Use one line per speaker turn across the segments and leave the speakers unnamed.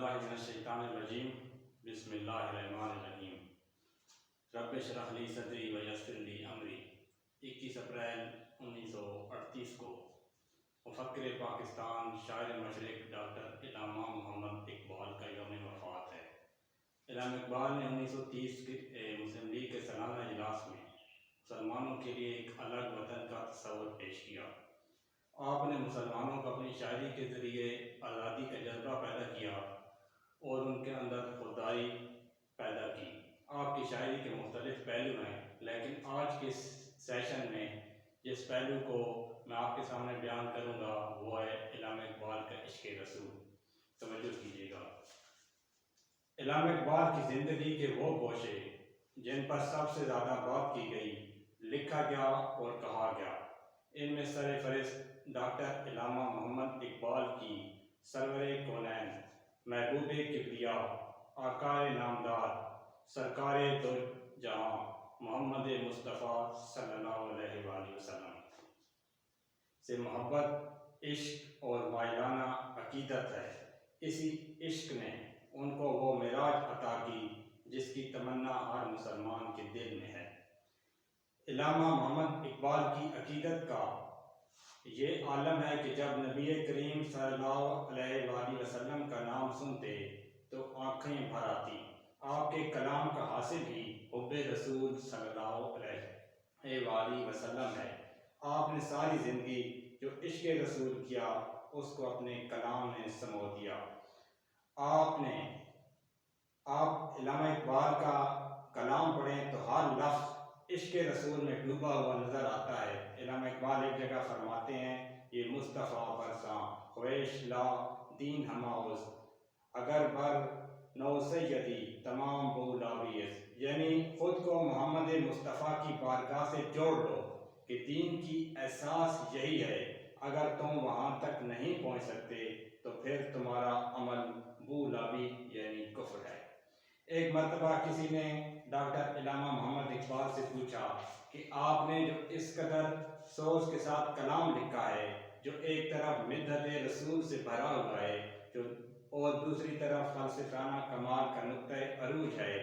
باللہ من الشیطان الرجیم بسم اللہ الرحمن الرحیم رب اشرح لی صدری ویسر لی امری 21 اپریل 1938 کو مفکر پاکستان شاعر مشرق ڈاکٹر علامہ محمد اقبال کا یوم وفات ہے۔ علامہ اقبال نے 1930 کے مسلم لیگ کے سالانہ اجلاس میں مسلمانوں کے لیے ایک الگ وطن کا تصور پیش کیا۔ آپ نے مسلمانوں کو اپنی شاعری کے ذریعے آزادی کا جذبہ پیدا کیا اور ان کے اندر خودداری پیدا کی۔ آپ کی شاعری کے مختلف پہلو ہیں، لیکن آج کے سیشن میں جس پہلو کو میں آپ کے سامنے بیان کروں گا وہ ہے علامہ اقبال کا عشق رسول۔ توجہ کیجیے گا۔ علامہ اقبال کی زندگی کے وہ گوشے جن پر سب سے زیادہ بات کی گئی، لکھا گیا اور کہا گیا، ان میں سر فہرست ڈاکٹر علامہ محمد اقبال کی سرور کونین، محبوب کبریا، آقائے نامدار، سرکار دو جہاں محمد مصطفیٰ صلی اللہ علیہ وآلہ وسلم سے محبت، عشق اور مائلانہ عقیدت ہے۔ اسی عشق نے ان کو وہ معراج عطا کی جس کی تمنا ہر مسلمان کے دل میں ہے۔ علامہ محمد اقبال کی عقیدت کا یہ عالم ہے کہ جب نبی کریم صلی اللہ علیہ وآلہ وسلم کا نام سنتے تو آنکھیں بھر آتی۔ آپ کے کلام کا حاصل ہی حب رسول صلی اللہ علیہ وآلہ وسلم ہے۔ آپ نے ساری زندگی جو عشق رسول کیا اس کو اپنے کلام نے سمو دیا۔ آپ علامہ اقبال کا کلام پڑھیں تو ہر لفظ عشق رسول میں ڈوبا ہوا نظر آتا ہے۔ علامہ اقبال ایک جگہ فرماتے ہیں، یہ مصطفیٰ برساں خویش لا دین ہماؤز اگر بر نو سیدی تمام بولاویز، یعنی خود کو محمد مصطفیٰ کی بارگاہ سے جوڑ لو کہ دین کی احساس یہی ہے، اگر تم وہاں تک نہیں پہنچ سکتے تو پھر تمہارا عمل بولاوی یعنی کفر ہے۔ ایک مرتبہ کسی نے ڈاکٹر علامہ محمد اقبال سے پوچھا کہ آپ نے جو اس قدر سوچ کے ساتھ کلام لکھا ہے، جو ایک طرف مدحت رسول سے بھرا ہوا ہے اور دوسری طرف فلسفیانہ کمال کا نقطۂ عروج ہے،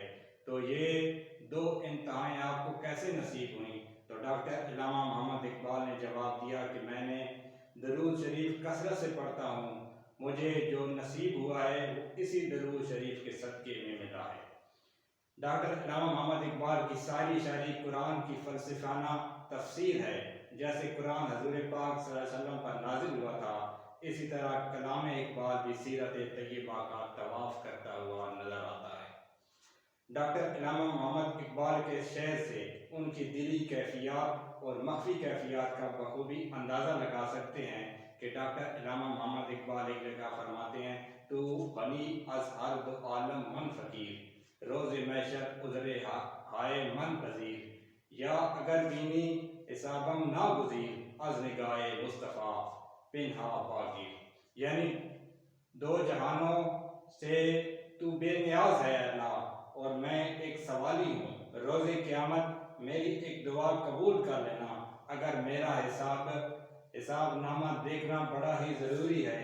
تو یہ دو انتہائیں آپ کو کیسے نصیب ہوئیں؟ تو ڈاکٹر علامہ محمد اقبال نے جواب دیا کہ میں نے درود شریف کثرت سے پڑھتا ہوں، مجھے جو نصیب ہوا ہے وہ اسی درود شریف کے صدقے میں ملا ہے۔ ڈاکٹر علامہ محمد اقبال کی ساری شاعری قرآن کی فلسفیانہ تفسیر ہے۔ جیسے قرآن حضور پاک صلی اللہ علیہ وسلم پر نازل ہوا تھا، اسی طرح کلام اقبال بھی سیرت طیبہ کا طواف کرتا ہوا نظر آتا ہے۔ ڈاکٹر علامہ محمد اقبال کے شعر سے ان کی دلی کیفیات اور مخفی کیفیات کا بخوبی اندازہ لگا سکتے ہیں کہ ڈاکٹر علامہ محمد اقبال ایک جگہ فرماتے ہیں، تو غنی از ہر دو عالم من فقیر، روز محشر عذر ہائے من پذیر، یا اگر بینی حسابم ناگزیر از نگاہ مصطفیٰ پنہا باگیر، یعنی دو جہانوں سے تو بے نیاز ہے اللہ اور میں ایک سوالی ہوں، روز قیامت میری ایک دعا قبول کر لینا، اگر میرا حساب نامہ دیکھنا بڑا ہی ضروری ہے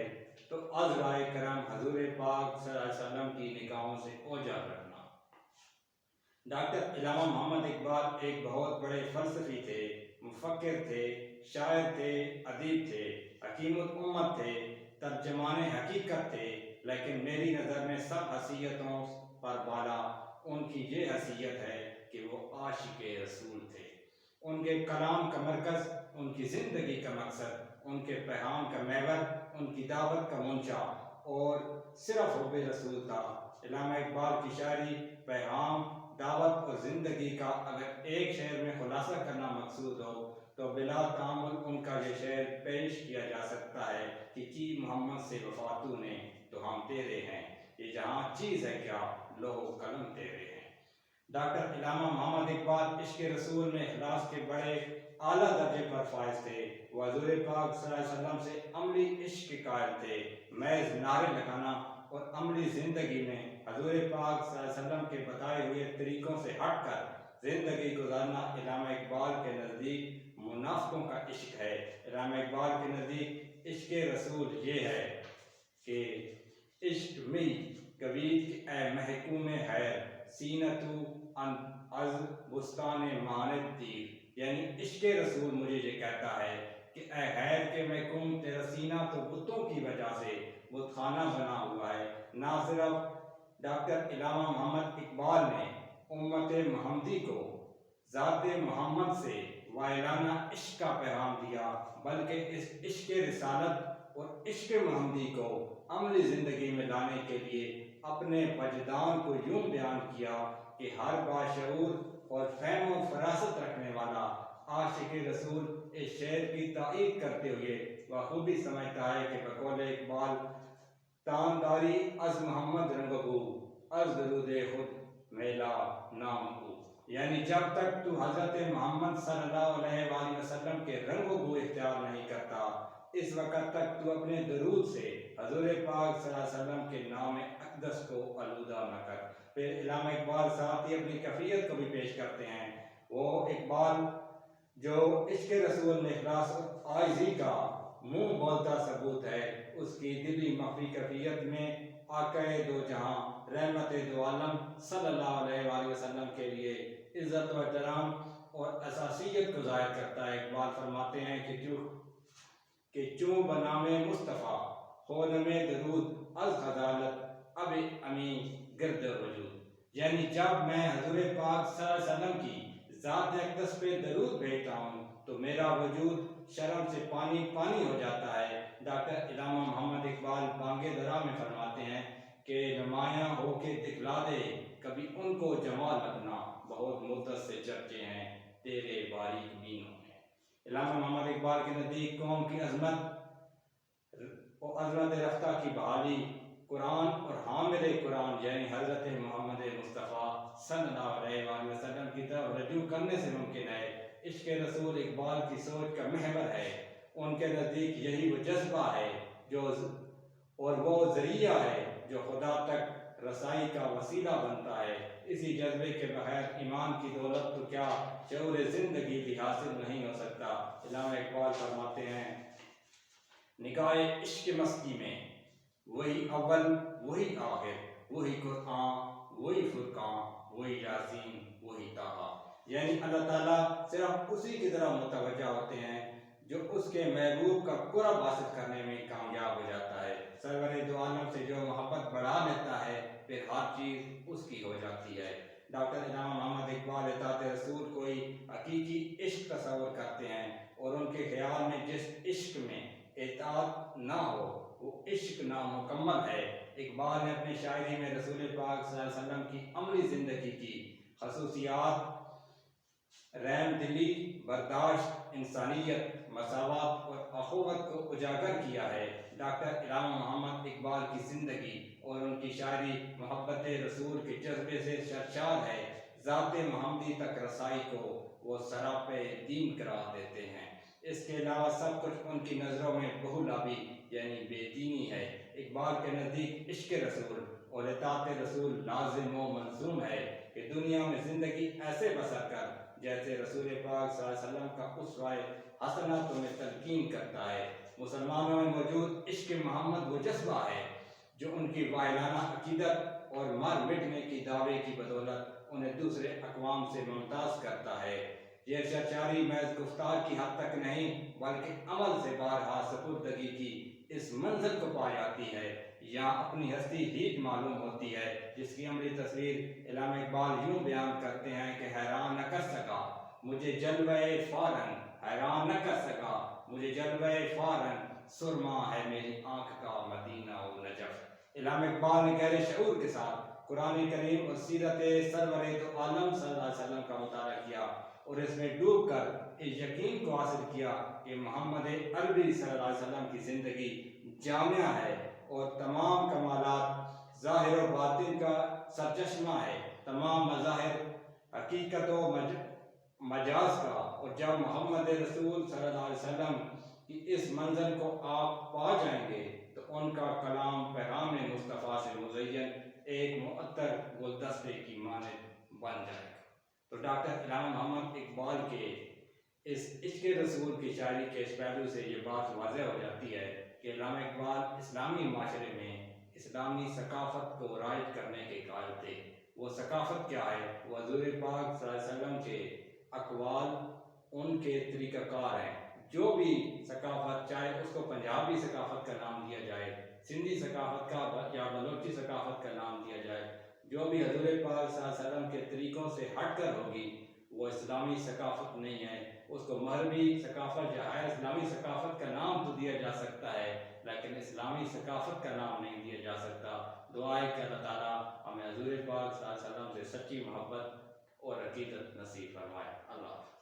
تو از رائے کرم حضور پاک صلی اللہ علیہ وسلم کی نگاہوں سے اوجھل رکھنا۔ ڈاکٹر علامہ محمد اقبال ایک بہت بڑے فلسفی تھے، مفکر تھے، شاعر تھے، ادیب تھے، حکیم الامت تھے، ترجمان حقیقت تھے، لیکن میری نظر میں سب حیثیتوں پر بالا ان کی یہ حیثیت ہے کہ وہ عاشق رسول تھے۔ ان کے کلام کا مرکز ان کی زندگی کا مقصد، ان کے پیغام کا محور، ان کی دعوت کا منشا اور صرف حب رسول تھا۔ علامہ اقبال کی شاعری پیغام، دعوت اور زندگی کا اگر ایک شعر میں خلاصہ کرنا مقصود ہو تو بلا تامل ان کا یہ شعر پیش کیا جا سکتا ہے کہ کی محمد سے وفاتو نے تو ہم تیرے ہیں، یہ جہاں چیز ہے کیا لوح و قلم تیرے ہیں۔ ڈاکٹر علامہ محمد اقبال عشق رسول میں اخلاص کے بڑے اعلیٰ درجے پر فائز تھے۔ وہ حضور پاک صلی اللہ علیہ وسلم سے عملی عشق کے قائل تھے۔ محض نعرے لگانا اور عملی زندگی میں حضور پاک صلی اللہ علیہ وسلم کے بتائے ہوئے طریقوں سے ہٹ کر زندگی گزارنا علامہ اقبال کے نزدیک منافقوں کا عشق ہے۔ علامہ اقبال کے نزدیک عشق رسول یہ ہے کہ عشق میں کبیر کہ اے محکوم حیر سینتو ان از بستان ماند تیر، یعنی عشق رسول مجھے یہ کہتا ہے کہ اے حیر کے محکوم تیرا سینہ تو بتوں کی وجہ سے بت خانہ بنا ہوا ہے۔ نہ صرف ڈاکٹر علامہ محمد اقبال نے امت محمدی کو ذات محمد سے وائرانہ عشق کا پیغام دیا، بلکہ اس عشق رسالت اور عشق محمدی کو عملی زندگی میں لانے کے لیے اپنے وجدان کو یوں بیان کیا کہ ہر باشعور اور فہم و فراست رکھنے والا عاشق رسول اس شعر کی تائید کرتے ہوئے بخوبی سمجھتا ہے کہ بقول اقبال تانداری از محمد رنگبو از درود خود میلا نام کو، یعنی جب تک تو حضرت محمد صلی اللہ علیہ وآلہ وسلم کے رنگ و بو اختیار نہیں کرتا، اس وقت تک تو اپنے درود سے حضور پاک صلی اللہ علیہ وسلم کے نام اقدس کو آلودہ نہ کر۔ پھر علامہ اقبال ساتھ ہی اپنی کیفیت کو بھی پیش کرتے ہیں۔ وہ اقبال جو عشق رسول میں اخلاص اور عاجزی کا منہ بولتا ثبوت ہے، اس کی دلی مخفی کیفیت میں آقا دو جہاں رحمت دو عالم صلی اللہ علیہ وآلہ وسلم کے لیے عزت و احترام اور اساسیت کو ظاہر کرتا ہے۔ اقبال فرماتے ہیں کہ چوں بنام مصطفیٰ خونم درود از غزالت اب امین گرد وجود، یعنی جب میں حضور پاک صلی اللہ علیہ وسلم کی ذات اقدس پہ درود بھیجتا ہوں تو میرا وجود شرم سے پانی پانی ہو جاتا ہے۔ ڈاکٹر علامہ محمد اقبال بانگ درا میں فرماتے ہیں کہ نمایاں ہو کے دکھلا دے کبھی ان کو جمال اپنا، بہت مدت سے چرچے ہیں تیرے باریک بینوں میں۔ علامہ محمد اقبال کے نزدیک قوم کی عظمت رفتہ کی بحالی قرآن اور حامل قرآن یعنی حضرت محمد مصطفیٰ صلی اللہ علیہ وآلہ وسلم کی طرف رجوع کرنے سے ممکن ہے۔ عشق رسول اقبال کی سوچ کا محور ہے۔ ان کے نزدیک یہی وہ جذبہ ہے اور وہ ذریعہ ہے جو خدا تک رسائی کا وسیلہ بنتا ہے۔ اسی جذبے کے بغیر ایمان کی دولت تو کیا شعور زندگی بھی حاصل نہیں ہو سکتا۔ علامہ اقبال فرماتے ہیں نگاہ عشق مستی میں وہی اول وہی آخر، وہی قرآن وہی فرقان وہی یاسین وہی طٰہٰ، یعنی اللہ تعالیٰ صرف اسی کی طرف متوجہ ہوتے ہیں جو اس کے محبوب کا قرب حاصل کرنے میں کامیاب ہو جاتا ہے۔ سرور دو عالم سے جو محبت بڑھا لیتا ہے پھر ہر چیز اس کی ہو جاتی ہے۔ ڈاکٹر علامہ محمد اقبال اطاعت رسول کوئی حقیقی عشق تصور کرتے ہیں اور ان کے خیال میں جس عشق میں اطاعت نہ ہو وہ عشق نامکمل ہے۔ اقبال نے اپنی شاعری میں رسول پاک صلی اللہ علیہ وسلم کی عملی زندگی کی خصوصیات رحم دلی، برداشت، انسانیت، مساوات اور اخوت کو اجاگر کیا ہے۔ ڈاکٹر علامہ محمد اقبال کی زندگی اور ان کی شاعری محبت رسول کے جذبے سے سرشار ہے۔ ذات محمدی تک رسائی کو وہ سراپے دین قرار دیتے ہیں۔ اس کے علاوہ سب کچھ ان کی نظروں میں بہولابی یعنی بے دینی ہے۔ اقبال کے نزدیک عشق رسول اور اطاعت رسول لازم و ملزوم ہے کہ دنیا میں زندگی ایسے بسر کر جیسے رسول پاک صلی اللہ علیہ وسلم کا اسوہ حسنہ تمہیں تلقین کرتا ہے۔ مسلمانوں میں موجود عشق محمد وہ جذبہ ہے جو ان کی وائرانہ عقیدت اور مر مٹنے کی دعوے کی بدولت انہیں دوسرے اقوام سے ممتاز کرتا ہے۔ یہ سرشاری محض گفتار کی حد تک نہیں بلکہ عمل سے بارہا سپردگی کی اس منزل کو پا جاتی ہے یا اپنی ہستی ہی معلوم ہوتی ہے، جس کی عملی تصویر علامہ اقبال یوں بیان کرتے ہیں کہ حیران نہ کر سکا مجھے جلوہ فارن، حیران نہ کر سکا مجھے جلوہ فارن، سرما ہے میری آنکھ کا مدینہ و نجف۔ علامہ اقبال نے گہرے شعور کے ساتھ قرآن کریم اور سیرت سرور دو عالم صلی اللہ علیہ وسلم کا مطالعہ کیا اور اس میں ڈوب کر اس یقین کو حاصل کیا کہ محمد عربی صلی اللہ علیہ وسلم کی زندگی جامعہ ہے اور تمام کمالات ظاہر و باطن کا سرچشمہ ہے، تمام مظاہر حقیقت و مجاز کا۔ اور جب محمد رسول صلی اللہ علیہ وسلم کی اس منزل کو آپ پا جائیں گے تو ان کا کلام پیغام مصطفیٰ سے مزین ایک معطر گلدستے کی مانند بن جائے گا۔ تو ڈاکٹر علامہ محمد اقبال کے اس عشق رسول کی شاعری کے اس پہلو سے یہ بات واضح ہو جاتی ہے کہ علامہ اقبال اسلامی معاشرے میں اسلامی ثقافت کو رائج کرنے کے قائل تھے۔ وہ ثقافت کیا ہے؟ وہ حضور پاک صلی اللہ علیہ وسلم کے اقوال، ان کے طریقہ کار ہیں۔ جو بھی ثقافت، چاہے اس کو پنجابی ثقافت کا نام دیا جائے، سندھی ثقافت کا یا بلوچی ثقافت کا نام دیا جائے، جو بھی حضور پاک صلی اللہ علیہ وسلم کے طریقوں سے ہٹ کر ہوگی وہ اسلامی ثقافت نہیں ہے۔ اس کو مغربی ثقافت یا غیر اسلامی ثقافت کا نام تو دیا جا سکتا ہے، لیکن اسلامی ثقافت کا نام نہیں دیا جا سکتا۔ دعا ہے کہ اللہ تعالیٰ ہمیں حضور پاک صلی اللہ علیہ وسلم سے سچی محبت اور عقیدت نصیب فرمائے۔ اللہ حافظ۔